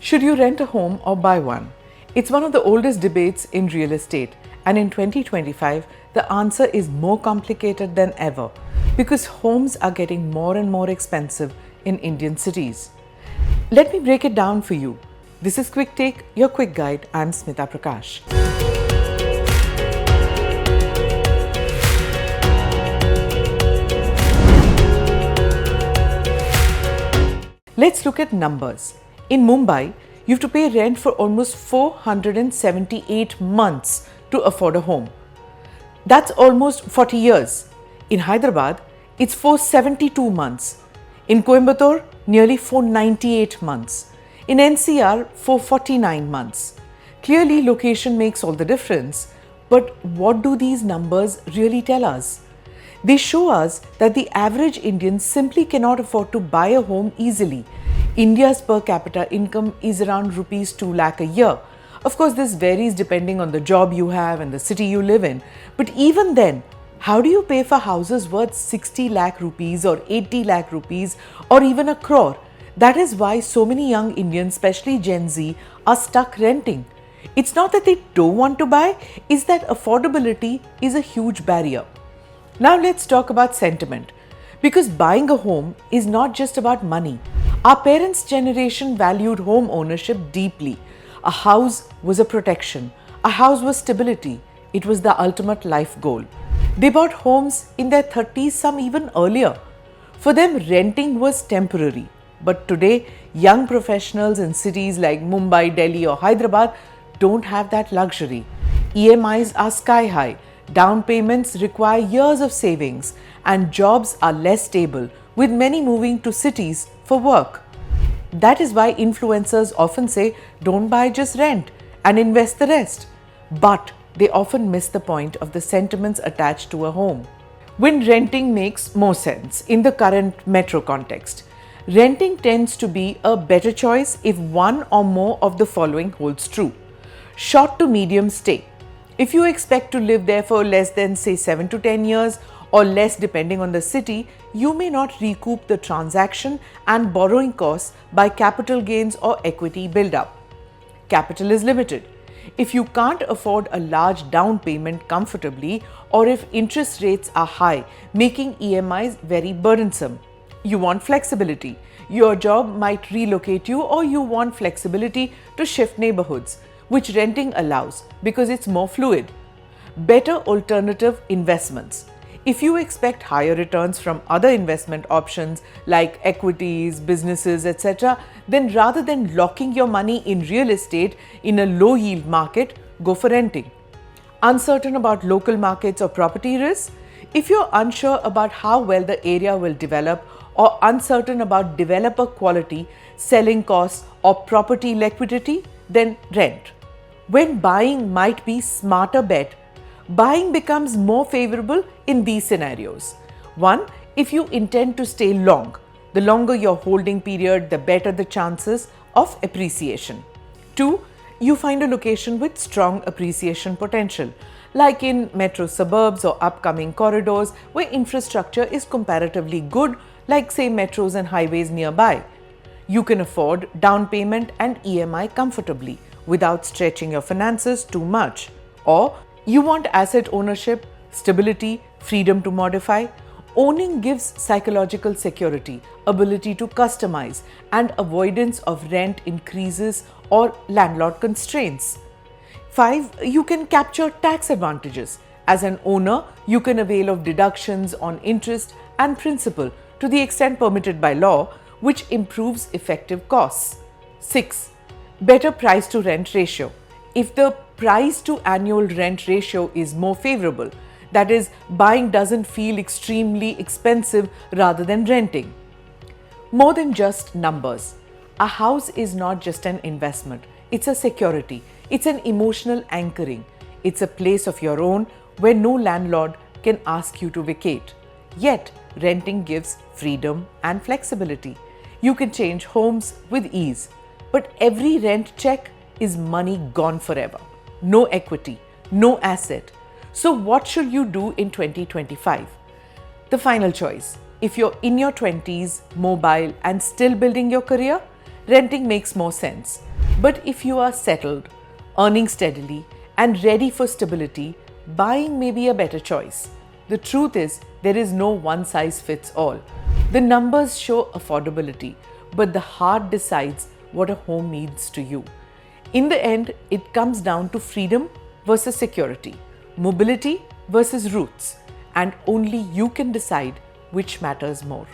Should you rent a home or buy one? It's one of the oldest debates in real estate, and in 2025, the answer is more complicated than ever because homes are getting more and more expensive in Indian cities. Let me break it down for you. This is Quick Take, your quick guide. I'm Smita Prakash. Let's look at numbers. In Mumbai, you have to pay rent for almost 478 months to afford a home. That's almost 40 years. In Hyderabad, it's 472 months. In Coimbatore, nearly 498 months. In NCR, 449 months. Clearly, location makes all the difference. But what do these numbers really tell us? They show us that the average Indian simply cannot afford to buy a home easily. India's per capita income is around rupees 2 lakh a year. Of course, this varies depending on the job you have and the city you live in. But even then, how do you pay for houses worth 60 lakh rupees or 80 lakh rupees or even a crore? That is why so many young Indians, especially Gen Z, are stuck renting. It's not that they don't want to buy, it's that affordability is a huge barrier. Now let's talk about sentiment. Because buying a home is not just about money. Our parents' generation valued home ownership deeply. A house was a protection. A house was stability. It was the ultimate life goal. They bought homes in their 30s, some even earlier. For them, renting was temporary. But today, young professionals in cities like Mumbai, Delhi or Hyderabad don't have that luxury. EMIs are sky high. Down payments require years of savings and jobs are less stable, with many moving to cities for work. That is why influencers often say, don't buy, just rent and invest the rest. But they often miss the point of the sentiments attached to a home. When renting makes more sense in the current metro context, renting tends to be a better choice if one or more of the following holds true. Short to medium stay. If you expect to live there for less than say 7 to 10 years or less depending on the city, you may not recoup the transaction and borrowing costs by capital gains or equity build-up. Capital is limited. If you can't afford a large down payment comfortably or if interest rates are high, making EMIs very burdensome. You want flexibility. Your job might relocate you or you want flexibility to shift neighborhoods, which renting allows because it's more fluid. Better alternative investments. If you expect higher returns from other investment options like equities, businesses, etc., then rather than locking your money in real estate in a low yield market, go for renting. Uncertain about local markets or property risks? If you're unsure about how well the area will develop or uncertain about developer quality, selling costs or property liquidity, then rent. When buying might be smarter bet, buying becomes more favorable in these scenarios. 1. If you intend to stay long, the longer your holding period, the better the chances of appreciation. 2. You find a location with strong appreciation potential, like in metro suburbs or upcoming corridors where infrastructure is comparatively good, like say metros and highways nearby. You can afford down payment and EMI comfortably without stretching your finances too much. Or you want asset ownership, stability, freedom to modify. Owning gives psychological security, ability to customize, and avoidance of rent increases or landlord constraints. 5. You can capture tax advantages. As an owner, you can avail of deductions on interest and principal to the extent permitted by law, which improves effective costs. 6. Better price to rent ratio. If the price to annual rent ratio is more favorable, that is, buying doesn't feel extremely expensive rather than renting. More than just numbers. A house is not just an investment, it's a security, it's an emotional anchoring, it's a place of your own where no landlord can ask you to vacate. Yet, renting gives freedom and flexibility. You can change homes with ease. But every rent check is money gone forever. No equity, no asset. So what should you do in 2025? The final choice. If you're in your 20s, mobile and still building your career, renting makes more sense. But if you are settled, earning steadily, and ready for stability, buying may be a better choice. The truth is, there is no one size fits all. The numbers show affordability, but the heart decides what a home means to you. In the end, it comes down to freedom versus security, mobility versus roots, and only you can decide which matters more.